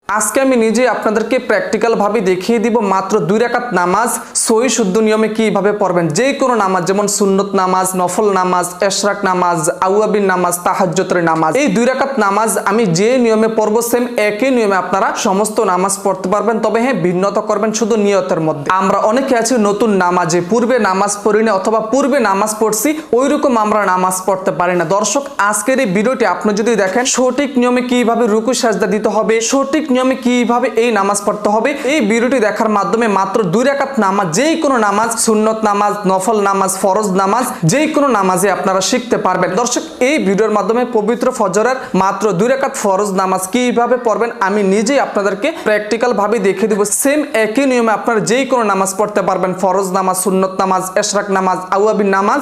আজকে আমি নিজে আপনাদেরকে প্র্যাকটিক্যাল ভাবে দেখিয়ে দিব মাত্র 2 রাকাত নামাজ সহি শুদ্ধ নিয়মে কিভাবে পড়বেন। যে কোনো নামাজ, যেমন সুন্নত নামাজ, নফল নামাজ, ইশরাক নামাজ, আওয়াবিন নামাজ, তাহাজ্জুদের নামাজ, এই 2 রাকাত নামাজ আমি যে নিয়মে পড়ব সেম একই নিয়মে আপনারা সমস্ত নামাজ পড়তে পারবেন। তবে হ্যাঁ, ভিন্নতা করবেন শুধু নিয়তের মধ্যে। আমরা অনেকে আছি নতুন নামাজে, পূর্বে নামাজ পড়ি না অথবা পূর্বে নামাজ পড়ছি, ওইরকম আমরা নামাজ পড়তে পারি না। দর্শক, আজকের এই ভিডিওটি আপনি যদি দেখেন সঠিক নিয়মে কিভাবে রুকু সাজদা দিতে হবে, সঠিক নিয়মে কিভাবে এই নামাজ পড়তে হবে, এই ভিডিওটি দেখার মাধ্যমে মাত্র 2 রাকাত নামাজ, যে কোনো নামাজ, সুন্নত নামাজ, নফল নামাজ, ফরজ নামাজ, যে কোনো নামাজে আপনারা শিখতে পারবেন। দর্শক, এই ভিডিওর মাধ্যমে পবিত্র ফজরের মাত্র 2 রাকাত ফরজ নামাজ কিভাবে পড়বেন আমি নিজেই আপনাদেরকে প্র্যাকটিক্যাল ভাবে দেখিয়ে দেব। সেম একই নিয়মে আপনারা যে কোনো নামাজ পড়তে পারবেন, ফরজ নামাজ, সুন্নত নামাজ, ইশরাক নামাজ, আওয়াবিন নামাজ,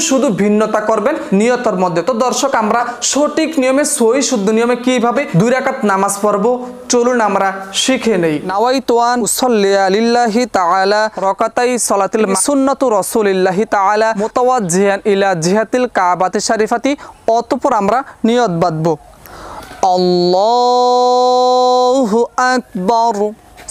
শুধু ভিন্নতা করবেন নিয়তের মধ্যে। তো দর্শক, আমরা সঠিক নিয়মে সহি শুদ্ধ নিয়মে কিভাবে 2 রাকাত নামাজ পড়বো চলুন আমরা শিখে নেই। নাওয়াইতু আন উসাল্লি লিল্লাহি তাআলা রাকাতাই সালাতিল সুন্নাতু রাসূলিল্লাহি তাআলা মুতাওয়াজ্জিহান ইলা জিহাতিল কাবাতি শরীফাতি। অতঃপর আমরা নিয়ত বাঁধবো। আল্লাহু আকবার,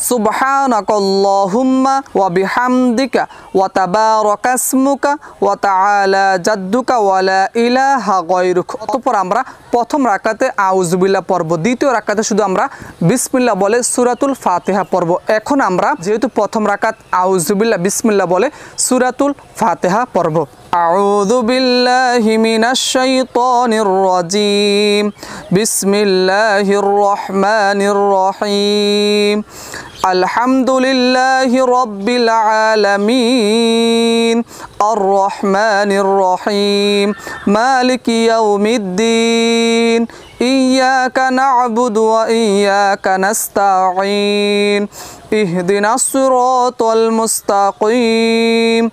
সুবহানাকাল্লাহুম্মা ওয়া বিহামদিকা ওয়া তাবারাকা ইসমুকা ওয়া তাআলা জাদ্দুকা ওয়া লা ইলাহা গায়রুক। অতঃপর আমরা প্রথম রাকাতে আউযুবিল্লাহ পড়ব, দ্বিতীয় রাকাতে শুধু আমরা বিসমিল্লাহ বলে সূরাতুল ফাতিহা পড়ব। এখন আমরা যেহেতু প্রথম রাকাত আউযুবিল্লাহ বিসমিল্লাহ বলে সূরাতুল ফাতিহা পড়ব। আউযু বিল্লাহি মিনাশ শাইতানির রাজীম, বিসমিল্লাহির রহমানির রহিম, আলহামদুলিল্লাহি রাব্বিল আলামিন, আর রহমানির রহিম, মালিকি ইয়াউমিদ্দিন, ইয়্যাকা না'বুদু ওয়া ইয়্যাকা নাস্তাঈন, ইহদিনাস সিরাতাল মুস্তাকিম,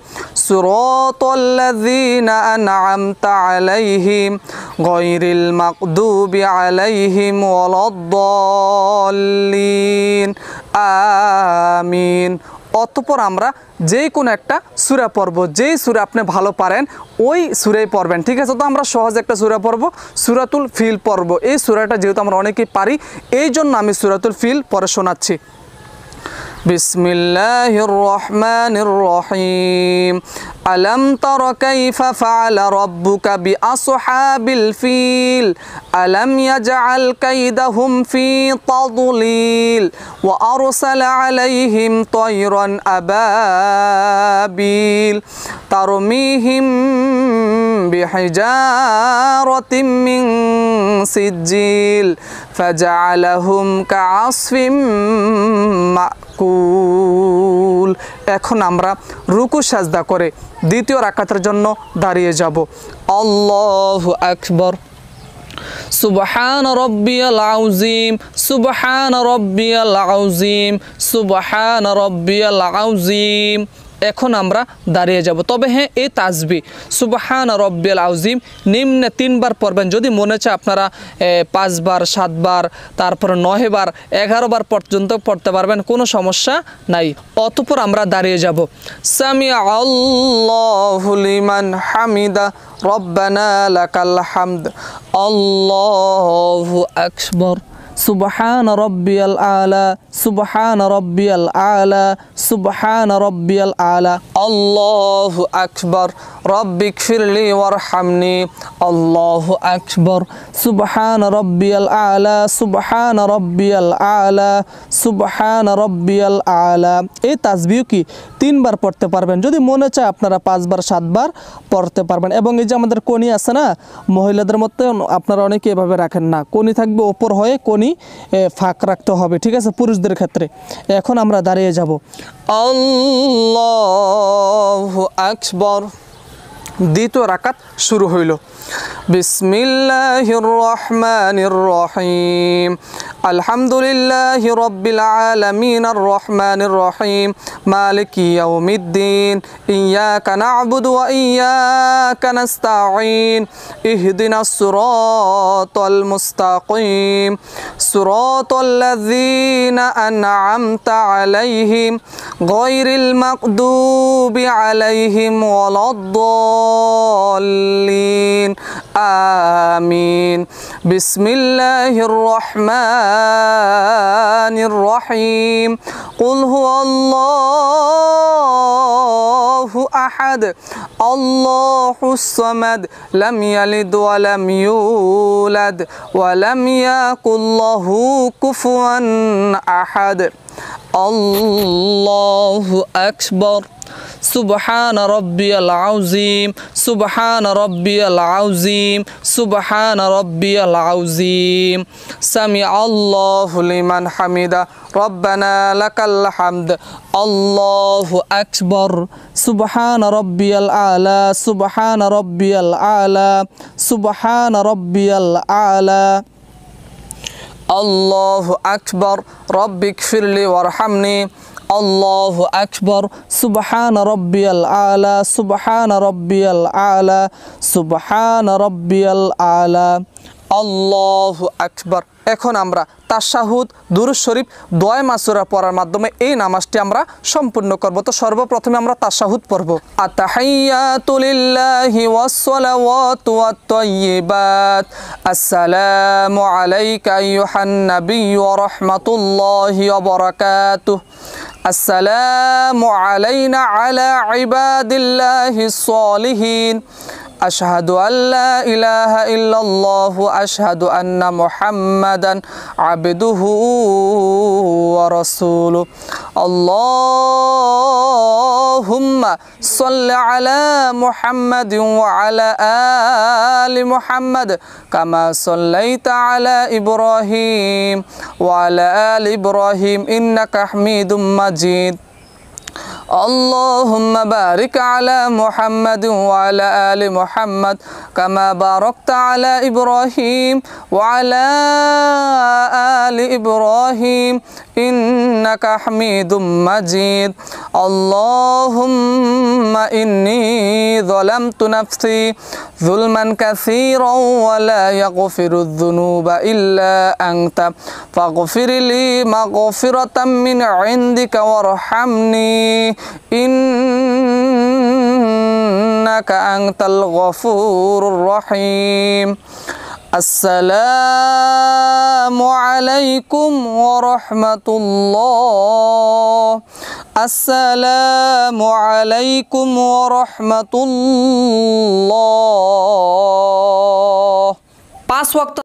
সিরাতাল লাযীনা আন'আমতা আলাইহিম গায়রিল মাগদুবি আলাইহিম ওয়ালাদ-দাল্লিন, আমিন। অতঃপর আমরা যে কোনো একটা সূরা পড়ব, যেই সূরা আপনি ভালো পারেন ওই সূরাই পড়বেন, ঠিক আছে? তো আমরা সহজ একটা সূরা পড়ব, সূরাতুল ফিল পড়ব। এই সূরাটা যেহেতু আমরা অনেকেই পারি, এই জন্য আমি সূরাতুল ফিল পড়ে শোনাচ্ছি। বিসমিল্লাহির রহমানির রহিম, আলম তারা কাইফা ফাআলা রাব্বুকা বিআসহাবিল ফিল, আলম ইয়াজআল কাইদাহুম ফি তাদলিল, ওয়া আরসালা আলাইহিম তায়রান আবাবিল, তারমিহিম বিহিজারাতিম মিন সিজ্জিল, ফাজআলাহুম কাআসফিম মাকুল। এখন আমরা রুকু সাজদা করে দ্বিতীয় রাকাতের জন্য দাঁড়িয়ে যাব। আল্লাহু আকবার, সুবহান রাব্বিয়াল আযীম, সুবহান রাব্বিয়াল আযীম, সুবহান রাব্বিয়াল আযীম। এখন আমরা দাঁড়িয়ে যাব। তবে হ্যাঁ, এই তাসবিহ সুবহান রাব্বিয়াল আযীম নিম্নে 3 বার পড়বেন। যদি মনে চায় আপনারা 5 বার, 7 বার, তারপরে 9 বার, 11 বার পর্যন্ত পড়তে পারবেন, কোনো সমস্যা নাই। অতঃপর আমরা দাঁড়িয়ে যাব। সামিআ আল্লাহু লিমান হামিদা, রব্বানা লাকাল হামদ, আল্লাহু আকবার, সুবহান রাব্বিয়াল আলা, সুবহান রাব্বিয়াল আলা, সুবহান রাব্বিয়াল আলা, আল্লাহু আকবার, রব্বিগফিরলি ওয়ারহামনি, আল্লাহু আকবার, সুবহান রাব্বিয়াল আলা, সুবহান রাব্বিয়াল আলা, সুবহান রাব্বিয়াল আলা। এই তাসবিহ কি 3 বার পড়তে পারবেন। যদি মনে চায় আপনারা 5 বার, 7 বার পড়তে পারবেন। এবং এই যে আমাদের কোনি আছে না, মহিলাদের মধ্যে আপনারা অনেকে এভাবে রাখেন না, কোনি থাকবে ওপর হয়ে, কোনি ফাঁক রাখতে হবে, ঠিক আছে, পুরুষদের ক্ষেত্রে। এখন আমরা দাঁড়িয়ে যাব। আল্লাহু আকবার, দ্বিতীয় রাকাত শুরু হইল। বিসমিল্লাহির রহমানির রহিম, আলহামদুলিল্লাহি রাব্বিল আলামিন, আর রহমানির রহিম, মালিকি ইয়াউমিদ্দিন, ইয়্যাকা না'বুদু ওয়া ইয়্যাকা নাস্তাঈন, ইহদিনাস সিরাতাল মুস্তাকিম, সিরাতাল লাযীনা আন'আমতা আলাইহিম গায়রিল মাগদুবি আলাইহিম ওয়ালাদ الضالين آمين بسم الله الرحمن الرحيم قل هو الله أحد الله الصمد لم يلد ولم يولد ولم يكن له كفوا أحد الله أكبر سبحان ربي العظيم سبحان ربي العظيم سبحان ربي العظيم سمع الله لمن حمده ربنا لك الحمد الله أكبر سبحان ربي الأعلى سبحان ربي الأعلى سبحان ربي الأعلى الله أكبر رب اغفر لي وارحمني الله أكبر سبحان ربي الأعلى سبحان ربي الأعلى سبحان ربي الأعلى الله أكبر এখন আমরা তাশাহুদ দুরূদ শরীফ দোয়া মাসুরা পড়ার মাধ্যমে এই নামাজটি আমরা সম্পূর্ণ করব। তো সর্বপ্রথমে আমরা তাশাহুদ পড়ব। আত-তাহিয়াতু লিল্লাহি ওয়াস-সালাওয়াতু ওয়াত-তাইয়্যিবাত আসসালামু আলাইকা আইয়ুহান নাবিয়্যু ওয়া রাহমাতুল্লাহি ওয়া বারাকাতুহু আসসালামু আলাইনা আলা ইবাদিল্লাহিস সালিহিন أشهد أن لا إله إلا الله أشهد أن محمدا عبده ورسوله اللهم صل على محمد وعلى آل محمد كما صليت على إبراهيم وعلى آل إبراهيم إنك حميد مجيد اللهم بارك على محمد وعلى آل محمد كما باركت على إبراهيم وعلى آل إبراهيم إنك حميد مجيد اللهم إني ظلمت نفسي ظلما كثيرا ولا يغفر الذنوب إلا أنت فاغفر لي مغفرة من عندك وارحمني إنك أنت الغفور الرحيم السلام عليكم ورحمة الله السلام عليكم ورحمة الله 5 ওয়াক্ত